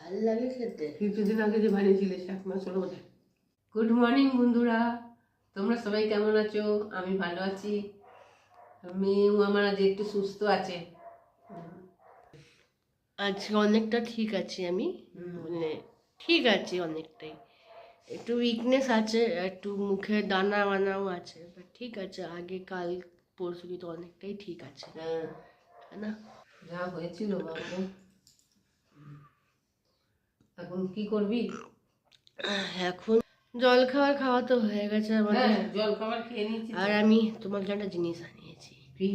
ভাল লাগে খেতে। কিছুদিন আগে যে বানিয়েছিলে 1 মাস হলো বোধ হয়। গুড মর্নিং বন্ধুরা, তোমরা সবাই কেমন আছো? আমি ভালো আছি। মেয়েও আমার আজ একটু সুস্থ আছে। আজকে অনেকটা ঠিক আছি আমি, মানে ঠিক আছি অনেকটাই। একটু উইকনেস আছে, একটু মুখে দানা বানাও আছে, বাট ঠিক আছে। আগে কাল পরশু তো অনেকটাই ঠিক আছে, হ্যাঁ, তাই না? যা হয়েছিল বাবু। এখন কি করবি? এখন জল খাওয়া তো হয়ে গেছে আমাদের। হ্যাঁ, জল খাবার খেয়ে নিয়েছি। আর আমি তোমার জন্য একটা জিনিস আনিয়েছি, কি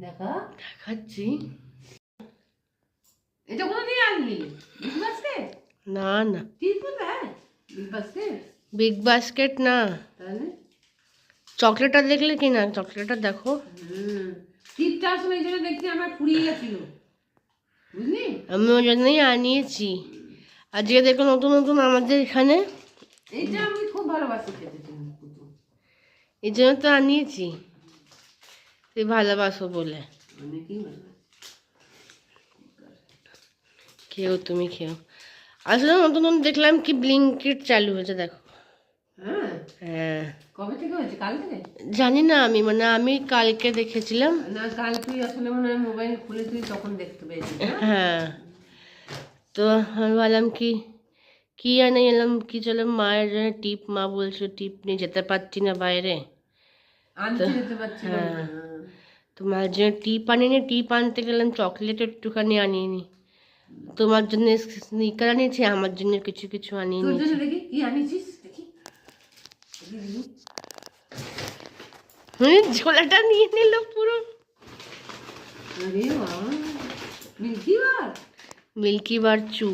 দেখা? দেখাচ্ছি। এটা কোথা থেকে আনলি? Big basket? না না, ঠিক কোথায়? Big basket? বিগ বাস্কেট না। তাহলে চকলেটটা দেখলে কি না, চকলেটটা দেখো। টিপটা আসলে এই জন্য দেখছি আমার ফুরিয়ে গেছিল, বুঝলি? আমি ওই জন্যই আনিয়েছি। আজকে দেখো নতুন নতুন আমাদের এখানে, এইটা আমি খুব ভালোবাসি খেতে। এই জন্য তো আনিয়েছি, তুই ভালোবাসো বলে। অনেকেই ভালোবাসে। খেও, তুমি খেও। আসলে নতুন নতুন দেখলাম কি ব্লিঙ্কিট চালু হয়েছে, দেখো। হ্যাঁ, হ্যাঁ, কবে থেকে হয়েছে? কাল থেকে? জানি না, আমি কালকে দেখেছিলাম। না, কাল তুই আসলে মনে হয় মোবাইল খুলে তুই তখন দেখতে পেয়েছিস না? হ্যাঁ, তো আমি ভাবলাম কি কি আনে এলাম, কি চলো মায়ের জন্য টিপ, মা বলছো টিপ নিয়ে যেতে পারছি না বাইরে। আনতে যেতে পারছিলাম না। হ্যাঁ, তো মায়ের জন্য টিপ আনিনি, টিপ আনতে গেলাম চকলেট একটুখানি আনিনি। তোমার জন্য স্নিকার আনিয়েছি, আমার জন্য কিছু কিছু আনিয়ে তোর জন্য নিয়েছি। দেখি কি আনিয়েছিস, দেখি দেখি। ঝোলাটা নিয়ে নিল পুরো। আরে বাবা, মিল্কি বার? মিল্কি বার চু,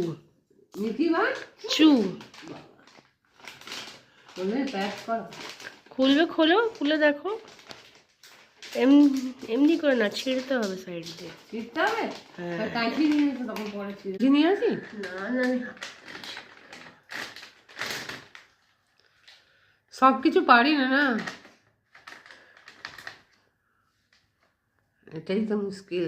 মিল্কি বার চু। বলে প্যাক কর। খুলবে, খোলো, খুলে দেখো। এমনি করে না, ছিঁড়তে হবে সাইড দিয়ে। ছিঁড়তে হবে? হ্যাঁ। কাঁচি নিয়ে এসে তখন পরে ছিঁড়ে নিয়ে আসি। না না, সব কিছু পারি না না, এটাই তো মুশকিল।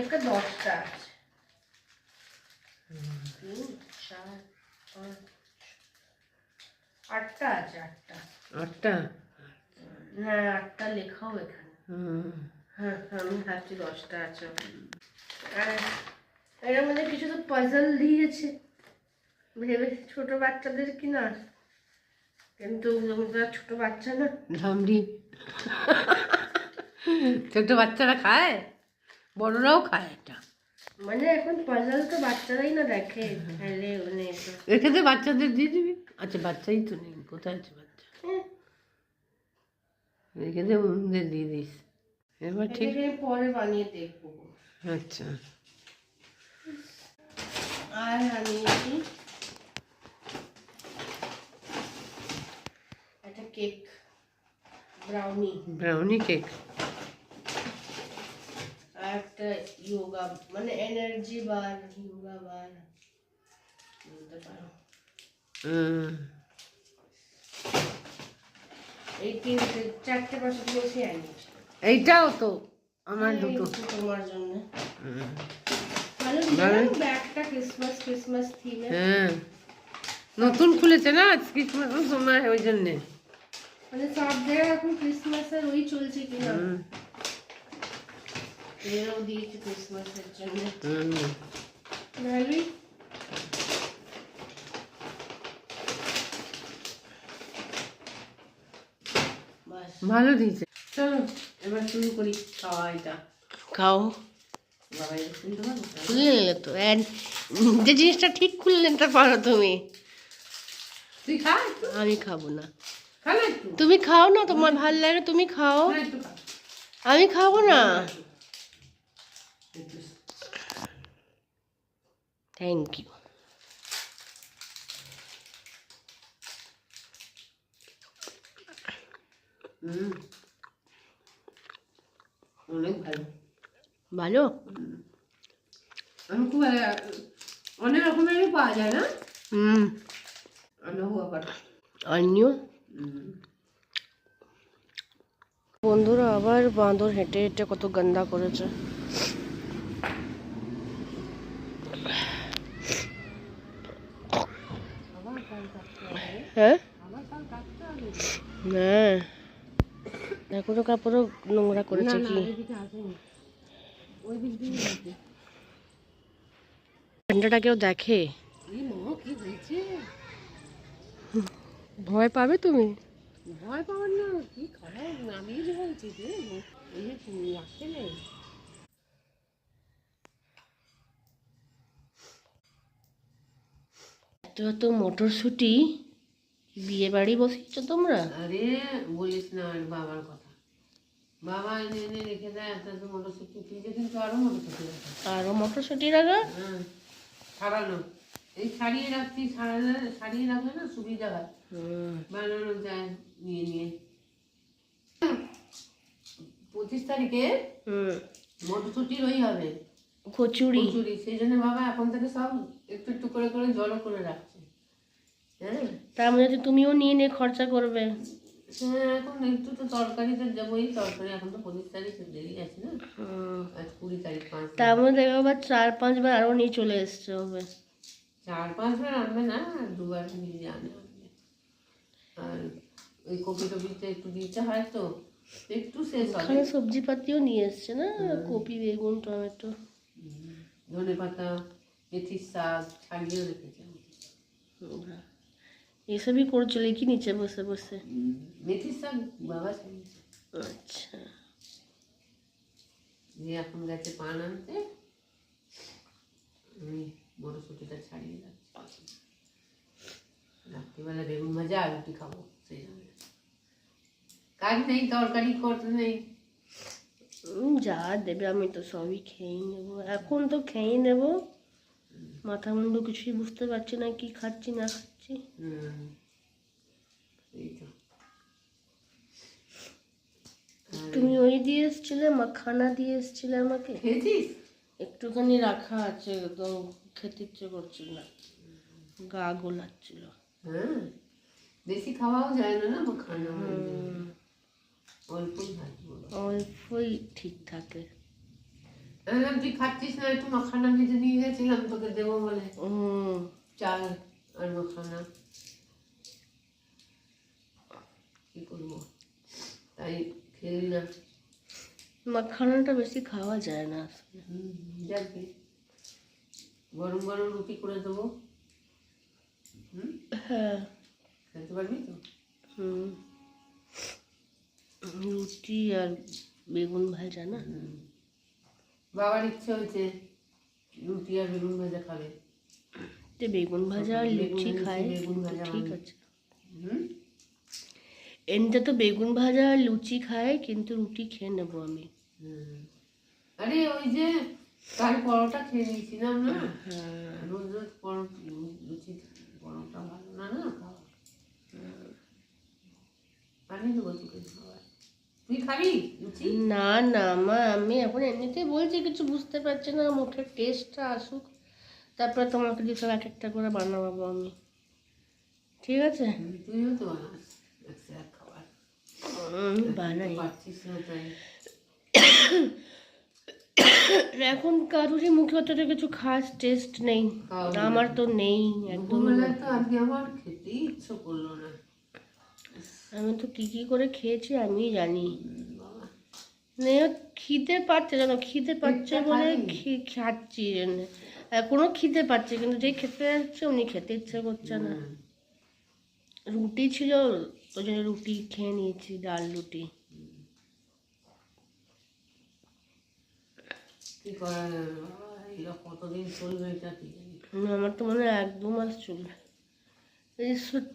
একটা 10টা আছে। 3, 4, 5, 8টা আছে, 8টা। 8টা? না, 8টা লেখাও এখানে। হ্যাঁ, আমি ভাবছি 10টা আছে। আর এর মধ্যে কিছু তো পাজল দিয়েছে, ভেবে ছোট বাচ্চাদের কি না, কিন্তু আমরা ছোট বাচ্চা না। ঝামড়ি। ছোট বাচ্চারা খায়, বড়রাও খায় এটা। মানে এখন পাজল তো বাচ্চারাই না দেখে, খেলে মানে এক্ষেত্রে বাচ্চাদের দিয়ে দিবি। আচ্ছা, বাচ্চাই তো নেই, কোথায় আছে বাচ্চা? এক্ষেত্রে ওদের দিয়ে দিস। এবার ঠিক পরে বানিয়ে দেখবো। আচ্ছা। আর আনিয়েছি একটা কেক, ব্রাউনি। Brownie cake? আর একটা যোগা, মানে এনার্জি বার, যোগা বার বলতে পারো। এই 4টে 5টে বেশি আনিয়েছি। এইটাও তো আমার এই দুটো। তো তোমার জন্য ভালো ব্যাগটা, ক্রিসমাস ক্রিসমাস থিমে। হ্যাঁ, নতুন খুলেছে না আজ ক্রিসমাসের সময়, ওই জন্যে। মানে সব জায়গায় এখন ক্রিসমাসের ওই চলছে কিনা, এরাও দিয়েছে ক্রিসমাসের জন্য। ভালোই। ভালো দিয়েছে। চলো এবার শুরু করি খাওয়া। এটা খাও। বাবা শুনতে পাবো? খুলে নিলে তো, যে জিনিসটা ঠিক খুললে নিতে পারো তুমি। তুই খা। আমি খাবো না, খা না একটু। তুমি খাও না, তোমার ভালো লাগে তুমি খাও, আমি খাবো না। Thank you. অনেক ভালো। ভালো? আমি খুব অনেক রকমেরই পাওয়া যায় না? আনো আবার অনিও। বন্ধুরা আবার বাঁদর হেঁটে হেঁটে কত গন্ধা করেছে। হ্যাঁ হ্যাঁ, এখনো কাপড়ও নোংরা করেছে কি? ঠান্ডাটা কেউ দেখে? ভয় পাবে তুমি? ভয় পাওয়ার না, কি খারাপ নামিয়ে দেওয়া উচিত রে, এই যে রাখতে নেই। তো মটরশুঁটি বিয়ে বাড়ি বসেছো তোমরা? আরে বলিস না আর বাবার কথা, বাবা এনে এনে রেখে দেয় এত এত মটরশুঁটি, ফ্রিজে কিন্তু আরো মটরশুঁটি রাখে। আরো মটরশুঁটি রাখা? হ্যাঁ, ছাড়ানো, এই ছাড়িয়ে রাখছি, ছাড়িয়ে রাখলে না সুবিধা হয়, বানানো যায় নিয়ে নিয়ে। 25 তারিখে মটরশুঁটির ওই হবে কচুরি। সেই জন্য বাবা এখন থেকে সব একটু একটু করে করে জড়ো করে রাখছে। হ্যাঁ, তার মধ্যে তুমিও নিয়ে নিয়ে খরচা করবে। হ্যাঁ, এখন একটু তো তরকারিতে দেবোই, তরকারি এখন তো 25 তারিখ দেরি আছে না, আজ 20 তারিখ, 5 তার মধ্যে দেখো আবার 4-5 বার আরো নিয়ে চলে এসছে হবে। 4-5 বার আনবে না, 2 বার নিয়ে আনবে। আর ওই কপি টপিতে একটু দিতে হয় তো একটু শেষ হবে। ওখানে সবজিপাতিও নিয়ে এসছে না, কপি, বেগুন, টমেটো, ধনেপাতা, মেথির শাক ছাড়িয়েও রেখেছে। এসবই করছিল কি নিচে বসে বসে? মেথির শাক বাবা ছাড়িয়েছে। আচ্ছা, যে এখন গেছে পান আনতে, আমি মটরশুঁটিটা ছাড়িয়ে রাখছি। রাত্রিবেলা বেগুন ভাজা আর রুটি খাবো, সেই জন্য কাজ নেই, তরকারি করতে নেই। যা দেবে আমি তো সবই খেয়ে নেবো, এখন তো খেয়ে নেবো। মাথা মুন্ডু কিছুই বুঝতে পারছি না কি খাচ্ছি না খাচ্ছি। এই তো তুমি ওই দিয়ে এসছিলে, মাখানা দিয়ে এসছিলে আমাকে। খেয়েছিস? একটুখানি রাখা আছে, একদম খেতে ইচ্ছে করছিল না, গা গোলাচ্ছিল। হ্যাঁ, বেশি খাওয়াও যায় না না মাখানা, অল্পই অল্পই ঠিক থাকে। তুই খাচ্ছিস না, একটু মাখানা ভেজে নিয়ে গেছিলাম তোকে দেবো বলে, চাল আর মাখানা, কি করবো তাই খেলি না। মাখানাটা বেশি খাওয়া যায় না আসলে। যাকে গরম গরম রুটি করে দেবো, হ্যাঁ খেতে পারবি তো? রুটি আর বেগুন ভাজা না। বাবার ইচ্ছে হয়েছে রুটি আর বেগুন ভাজা খাবে, বেগুন ভাজা আর লুচি খায়, বেগুন ভাজা ঠিক আছে। এমনিতে তো বেগুন ভাজা আর লুচি খায়, কিন্তু রুটি খেয়ে নেবো আমি। আরে ওই যে কাল পরোটা খেয়ে নিয়েছিলাম না, রোজ রোজ লুচি পরোটা ভালো না না খাওয়া। পানি দেবো তোকে খাওয়া, তুই খাবি লুচি? না না মা, আমি এখন এমনিতেই বলছি, কিছু বুঝতে পারছি না, মুখের টেস্টটা আসুক, তারপরে তোমাকে দিয়ে সব এক একটা করে বানাবো আমি, ঠিক আছে? তুইও তো বানাস খাবার, বানাই। পারছিস না তাই। এখন কারোরই মুখে অতটা কিছু খাস টেস্ট নেই, আমার তো নেই একদম। তো আজকে আমার খেতেই ইচ্ছে করলো না, আমি তো কি করে খেয়েছি আমি জানি। খিদে পাচ্ছে, জানো, খিদে পাচ্ছে বলে খাচ্ছি, এখনো খিদে পাচ্ছে, কিন্তু যে খেতে যাচ্ছে উনি খেতে ইচ্ছে করছে না। রুটি ছিল, ওই জন্য রুটি খেয়ে নিয়েছি, ডাল রুটি। কি করা যাবে বাবা, এরা কতদিন চলবে এটা কি জানি। আমার তো মনে হয় 1-2 মাস চলবে,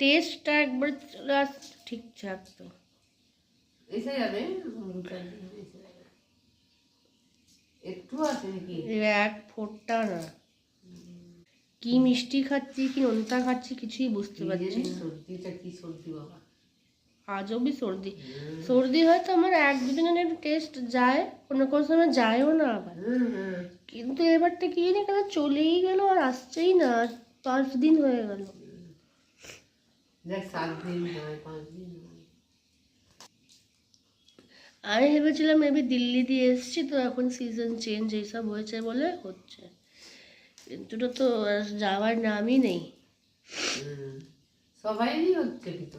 টেস্টটা একবার চলে আসছে ঠিকঠাক তো এসে যাবে, একটু আছে নাকি, এক ফোঁটা না। কি মিষ্টি খাচ্ছি কি নোনতা খাচ্ছি কিছুই বুঝতে পারছি না। সর্দিটা কি সর্দি বাবা, আজবই সর্দি। সর্দি হয়তো আমার 1-2 দিনের টেস্ট যায়, কোনো কোনো সময় যায়ও না আবার, কিন্তু এবারটা কি জানি কেন চলেই গেল আর আসছেই না, 5 দিন হয়ে গেল। দেখ 7 দিন হয়, 5 দিন হয়। আমি ভেবেছিলাম মেবি দিল্লি দিয়ে এসছি তো এখন সিজন চেঞ্জ এইসব হয়েছে বলে হচ্ছে, কিন্তু ওটা তো আর যাওয়ার নামই নেই। সবাইরই হচ্ছে কিন্তু।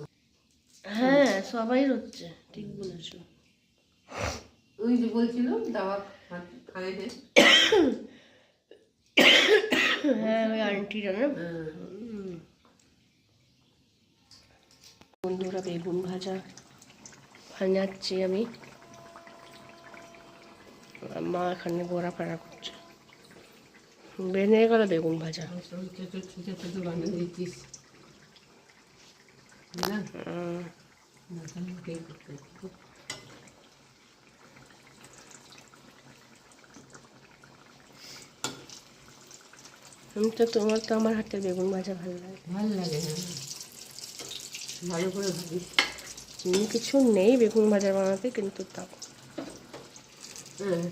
হ্যাঁ সবাই হচ্ছে, ঠিক বলেছো। ওই যে বলছিল দাওয়া খায় না। হ্যাঁ ওই আন্টিটা না। বন্ধুরা বেগুন ভাজা বানাচ্ছি আমি, মা এখানে ঘোরাফেরা করছে। বেনে গেল বেগুন ভাজা। বানিয়ে দিচ্ছিস না? আমি তো তোমার তো আমার হাতের বেগুন ভাজা ভালো লাগে। ভালো লাগে, হ্যাঁ ভালো করে ভাবিস। কিছু নেই বেগুন ভাজা বানাতে, কিন্তু তাও হ্যাঁ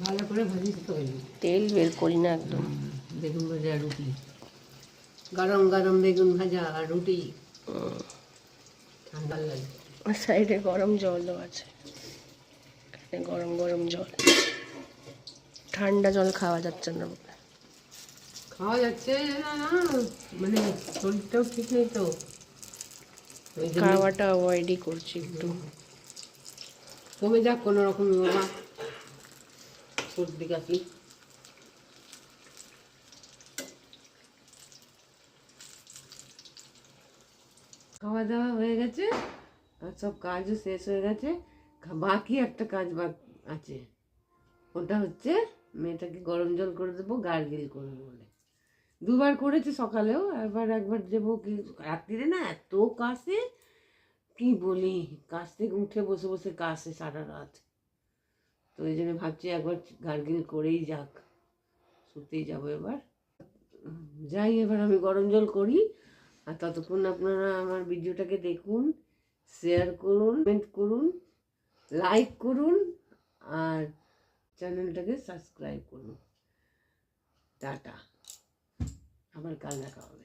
ভালো করে ভাজিস তো। তেল বের করি না একদম। বেগুন ভাজা আর রুটি, গরম গরম বেগুন ভাজা আর রুটি ভালো লাগে। আর সাইডে গরম জলও আছে, এখানে গরম গরম জল। ঠান্ডা জল খাওয়া যাচ্ছে না, খাওয়া যাচ্ছে না না, মানে শরীরটাও ঠিক নেই তো, ওই জন্য খাওয়াটা অ্যাভয়েডই করছি একটু। কমে যাক কোনো রকম বাবা, সর্দি কাশি। খাওয়া দাওয়া হয়ে গেছে আর সব কাজও শেষ হয়ে গেছে। বাকি একটা কাজ আছে, ওটা হচ্ছে মেয়েটাকে গরম জল করে দেবো, গার্গিল করবো বলে। দুবার করেছি সকালেও, একবার দেবো। কি রাত্রিরে না এত কাশে, কি বলি, কাশ থেকে উঠে বসে বসে কাশে সারা রাত। তো এই জন্য ভাবছি একবার গার্গিল করেই যাক, শুতেই যাবো এবার। যাই এবার আমি গরম জল করি, আর ততক্ষণ আপনারা আমার ভিডিওটাকে দেখুন, শেয়ার করুন, কমেন্ট করুন, লাইক করুন, আর চ্যানেলটাকে সাবস্ক্রাইব করুন। টাটা, আবার কাল দেখা হবে।